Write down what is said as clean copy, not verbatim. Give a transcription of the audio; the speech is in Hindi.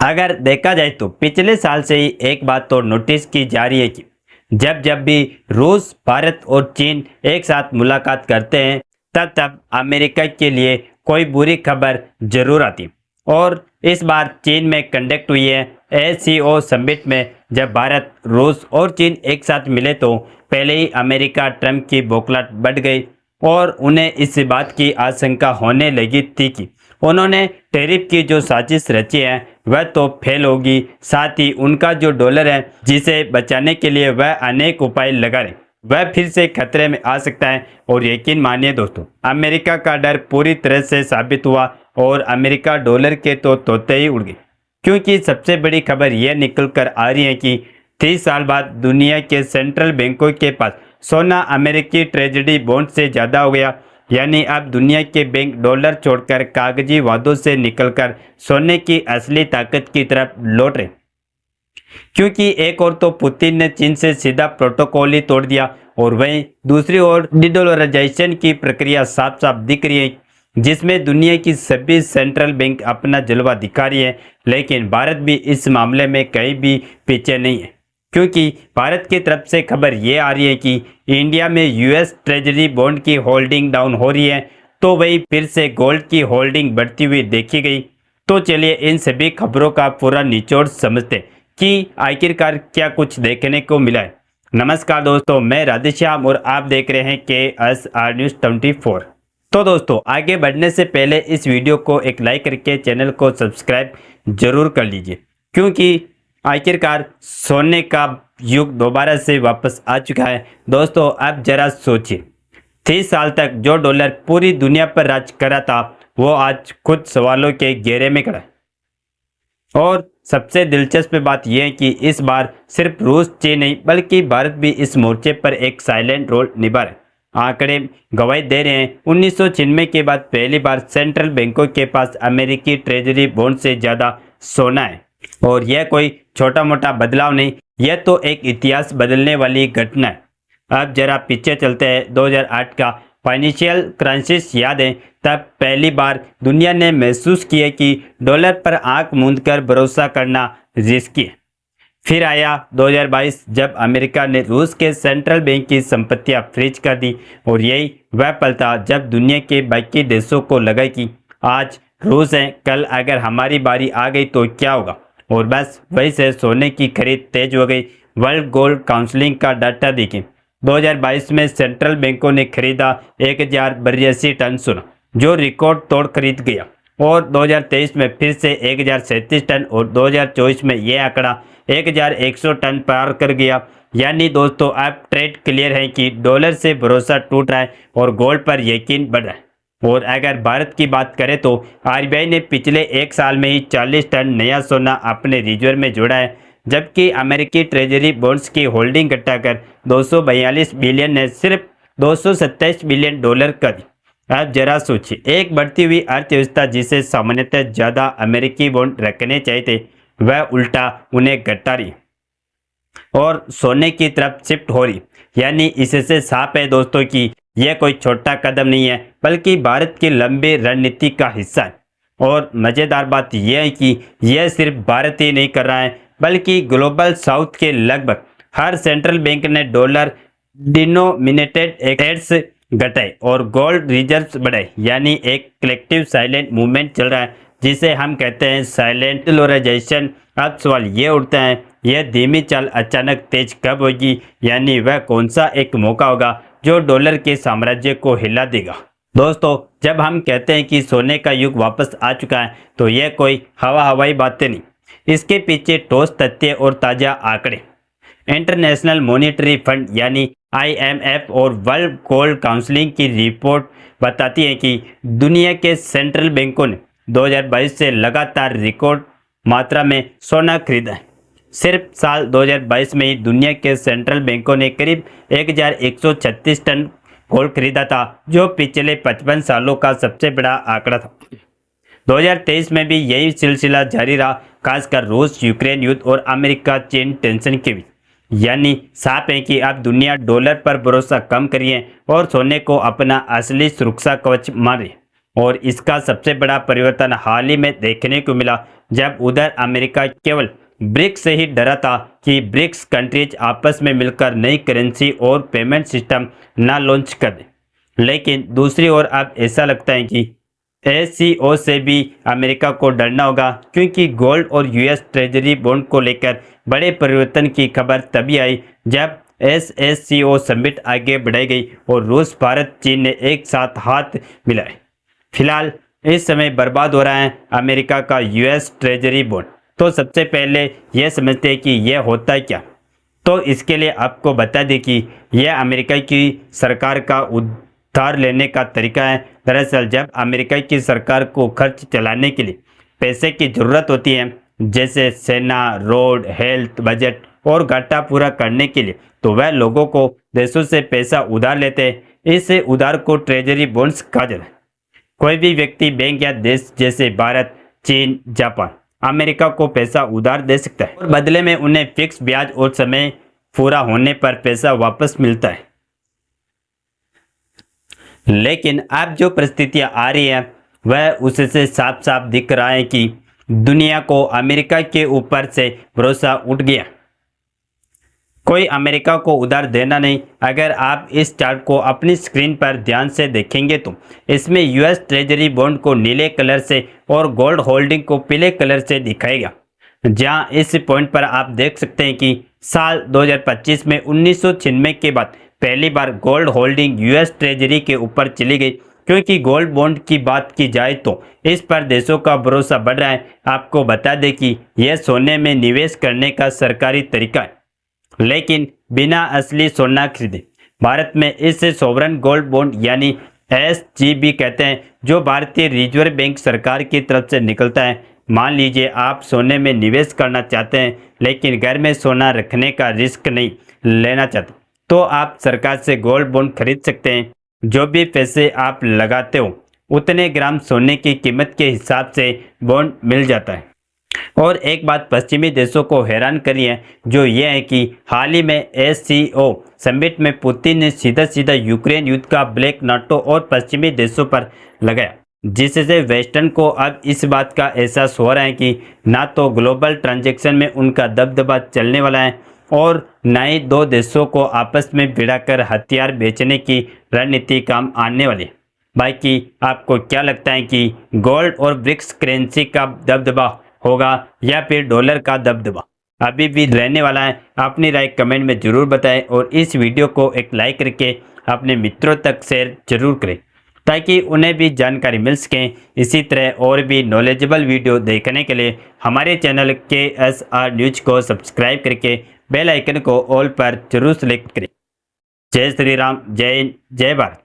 अगर देखा जाए तो पिछले साल से ही एक बात तो नोटिस की जा रही है कि जब जब भी रूस, भारत और चीन एक साथ मुलाकात करते हैं तब तब अमेरिका के लिए कोई बुरी खबर जरूर आती। और इस बार चीन में कंडक्ट हुई है एससीओ समिट में जब भारत, रूस और चीन एक साथ मिले तो पहले ही अमेरिका ट्रंप की बौखलाहट बढ़ गई और उन्हें इस बात की आशंका होने लगी थी कि उन्होंने टैरिफ की जो साजिश रची है वह तो फेल होगी, साथ ही उनका जो डॉलर है जिसे बचाने के लिए वह अनेक उपाय लगा रहे वह फिर से खतरे में आ सकता है। और यकीन मानिए दोस्तों, अमेरिका का डर पूरी तरह से साबित हुआ और अमेरिका डॉलर के तो तोते ही उड़ गए, क्योंकि सबसे बड़ी खबर यह निकल कर आ रही है कि 30 साल बाद दुनिया के सेंट्रल बैंकों के पास सोना अमेरिकी ट्रेजरी बॉन्ड से ज़्यादा हो गया। यानी अब दुनिया के बैंक डॉलर छोड़कर कागजी वादों से निकलकर सोने की असली ताकत की तरफ लौट रहे, क्योंकि एक और तो पुतिन ने चीन से सीधा प्रोटोकॉल ही तोड़ दिया और वहीं दूसरी ओर डिडोलराइजेशन की प्रक्रिया साफ साफ दिख रही है जिसमें दुनिया की सभी सेंट्रल बैंक अपना जलवा दिखा रही है। लेकिन भारत भी इस मामले में कहीं भी पीछे नहीं है, क्योंकि भारत की तरफ से खबर ये आ रही है कि इंडिया में यूएस ट्रेजरी बॉन्ड की होल्डिंग डाउन हो रही है, तो वही फिर से गोल्ड की होल्डिंग बढ़ती हुई देखी गई। तो चलिए इन सभी खबरों का पूरा निचोड़ समझते हैं कि आखिरकार क्या कुछ देखने को मिला है। नमस्कार दोस्तों, मैं राधेश्याम और आप देख रहे हैं KSR न्यूज़ 24। तो दोस्तों, आगे बढ़ने से पहले इस वीडियो को एक लाइक करके चैनल को सब्सक्राइब जरूर कर लीजिए, क्योंकि आखिरकार सोने का युग दोबारा से वापस आ चुका है। दोस्तों, अब जरा सोचिए, 30 साल तक जो डॉलर पूरी दुनिया पर राज करा था वो आज खुद सवालों के घेरे में खड़ा है। और सबसे दिलचस्प बात यह है कि इस बार सिर्फ रूस, चीन नहीं बल्कि भारत भी इस मोर्चे पर एक साइलेंट रोल निभा रहे हैं। आंकड़े गवाही दे रहे हैं 1996 के बाद पहली बार सेंट्रल बैंकों के पास अमेरिकी ट्रेजरी बॉन्ड से ज़्यादा सोना है। और यह कोई छोटा मोटा बदलाव नहीं, यह तो एक इतिहास बदलने वाली घटना है। अब जरा पीछे चलते हैं। 2008 का फाइनेंशियल क्राइसिस याद है, तब पहली बार दुनिया ने महसूस किया कि डॉलर पर आंख मूंदकर भरोसा करना रिस्की है। फिर आया 2022 जब अमेरिका ने रूस के सेंट्रल बैंक की संपत्तियां फ्रीज कर दी, और यही वह पल था जब दुनिया के बाकी देशों को लगा कि आज रूस है, कल अगर हमारी बारी आ गई तो क्या होगा। और बस वही से सोने की खरीद तेज हो गई। वर्ल्ड गोल्ड काउंसिलिंग का डाटा देखें, 2022 में सेंट्रल बैंकों ने खरीदा 1082 टन सोना, जो रिकॉर्ड तोड़ खरीद गया। और 2023 में फिर से 1037 टन और 2024 में यह आंकड़ा 1100 टन पार कर गया। यानी दोस्तों, अब ट्रेड क्लियर है कि डॉलर से भरोसा टूट रहा है और गोल्ड पर यकीन बढ़ रहा है। और अगर भारत की बात करें तो आरबीआई ने पिछले एक साल में ही 40 टन नया सोना अपने रिजर्व में जोड़ा है, जबकि अमेरिकी ट्रेजरी बॉन्ड्स की होल्डिंग घटाकर 242 बिलियन ने सिर्फ 227 बिलियन डॉलर कर दी। अब जरा सोचिए, एक बढ़ती हुई अर्थव्यवस्था जिसे सामान्यतः ज़्यादा अमेरिकी बॉन्ड रखने चाहिए थे, वह उल्टा उन्हें घटा रही और सोने की तरफ शिफ्ट हो रही। यानी इससे साफ है दोस्तों कि यह कोई छोटा कदम नहीं है, बल्कि भारत की लंबी रणनीति का हिस्सा है। और मज़ेदार बात यह है कि यह सिर्फ भारत ही नहीं कर रहा है, बल्कि ग्लोबल साउथ के लगभग हर सेंट्रल बैंक ने डॉलर डिनोमिनेटेड एसेट्स घटाए और गोल्ड रिजर्व्स बढ़ाए। यानी एक कलेक्टिव साइलेंट मूवमेंट चल रहा है, जिसे हम कहते हैं साइलेंट डॉलराइजेशन। अब सवाल ये उठता है, यह धीमी चाल अचानक तेज कब होगी? यानी वह कौन सा एक मौका होगा जो डॉलर के साम्राज्य को हिला देगा? दोस्तों, जब हम कहते हैं कि सोने का युग वापस आ चुका है, तो यह कोई हवाई बातें नहीं, इसके पीछे ठोस तथ्य और ताज़ा आंकड़े। इंटरनेशनल मॉनेटरी फंड यानी IMF और वर्ल्ड गोल्ड काउंसिलिंग की रिपोर्ट बताती है कि दुनिया के सेंट्रल बैंकों ने 2022 से लगातार रिकॉर्ड मात्रा में सोना खरीदा है। सिर्फ साल 2022 में ही दुनिया के सेंट्रल बैंकों ने करीब 1136 टन गोल्ड खरीदा था, जो पिछले 55 सालों का सबसे बड़ा आंकड़ा था। 2023 में भी यही सिलसिला जारी रहा, खासकर रूस यूक्रेन युद्ध और अमेरिका चीन टेंशन के बीच। यानी साफ है कि अब दुनिया डॉलर पर भरोसा कम करिए और सोने को अपना असली सुरक्षा कवच मान रही है। और इसका सबसे बड़ा परिवर्तन हाल ही में देखने को मिला, जब उधर अमेरिका केवल ब्रिक्स से ही डरा था कि ब्रिक्स कंट्रीज आपस में मिलकर नई करेंसी और पेमेंट सिस्टम ना लॉन्च कर दें। लेकिन दूसरी ओर अब ऐसा लगता है कि एससीओ से भी अमेरिका को डरना होगा, क्योंकि गोल्ड और यूएस ट्रेजरी बॉन्ड को लेकर बड़े परिवर्तन की खबर तभी आई जब एससीओ समिट आगे बढ़ाई गई और रूस, भारत, चीन ने एक साथ हाथ मिलाए। फिलहाल इस समय बर्बाद हो रहा है अमेरिका का यूएस ट्रेजरी बॉन्ड। तो सबसे पहले यह समझते हैं कि यह होता है क्या। तो इसके लिए आपको बता दें कि यह अमेरिका की सरकार का उधार लेने का तरीका है। दरअसल जब अमेरिका की सरकार को खर्च चलाने के लिए पैसे की ज़रूरत होती है, जैसे सेना, रोड, हेल्थ, बजट और घाटा पूरा करने के लिए, तो वह लोगों को देशों से पैसा उधार लेते हैं। इस उधार को ट्रेजरी बॉन्ड्स कहा जाता है। कोई भी व्यक्ति, बैंक या देश जैसे भारत, चीन, जापान अमेरिका को पैसा उधार दे सकता है और बदले में उन्हें फिक्स ब्याज और समय पूरा होने पर पैसा वापस मिलता है। लेकिन अब जो परिस्थितियां आ रही है वह उससे साफ साफ दिख रहा है कि दुनिया को अमेरिका के ऊपर से भरोसा उठ गया। कोई अमेरिका को उधार देना नहीं। अगर आप इस चार्ट को अपनी स्क्रीन पर ध्यान से देखेंगे तो इसमें यूएस ट्रेजरी बॉन्ड को नीले कलर से और गोल्ड होल्डिंग को पीले कलर से दिखाएगा। जहां इस पॉइंट पर आप देख सकते हैं कि साल 2025 में 1996 के बाद पहली बार गोल्ड होल्डिंग यूएस ट्रेजरी के ऊपर चली गई। क्योंकि गोल्ड बॉन्ड की बात की जाए तो इस पर देशों का भरोसा बढ़ रहा है। आपको बता दें कि यह सोने में निवेश करने का सरकारी तरीका है, लेकिन बिना असली सोना खरीदे। भारत में इसे सोवरन गोल्ड बॉन्ड यानी एसजीबी कहते हैं, जो भारतीय रिजर्व बैंक सरकार की तरफ से निकलता है। मान लीजिए आप सोने में निवेश करना चाहते हैं लेकिन घर में सोना रखने का रिस्क नहीं लेना चाहते, तो आप सरकार से गोल्ड बॉन्ड खरीद सकते हैं। जो भी पैसे आप लगाते हो उतने ग्राम सोने की कीमत के हिसाब से बॉन्ड मिल जाता है। और एक बात पश्चिमी देशों को हैरान करी है, जो ये है कि हाल ही में एससीओ समिट में पुतिन ने सीधा सीधा यूक्रेन युद्ध का ब्लैक नाटो और पश्चिमी देशों पर लगाया, जिससे वेस्टर्न को अब इस बात का एहसास हो रहा है कि ना तो ग्लोबल ट्रांजैक्शन में उनका दबदबा चलने वाला है और न ही दो देशों को आपस में भिड़ाकर हथियार बेचने की रणनीति काम आने वाली है। बाकी आपको क्या लगता है कि गोल्ड और ब्रिक्स करेंसी का दबदबा होगा या फिर डॉलर का दबदबा अभी भी रहने वाला है? अपनी राय कमेंट में जरूर बताएं और इस वीडियो को एक लाइक करके अपने मित्रों तक शेयर जरूर करें ताकि उन्हें भी जानकारी मिल सके। इसी तरह और भी नॉलेजेबल वीडियो देखने के लिए हमारे चैनल KSR न्यूज को सब्सक्राइब करके बेल आइकन को ऑल पर जरूर सेलेक्ट करें। जय श्री राम, जय हिंद, जय भारत।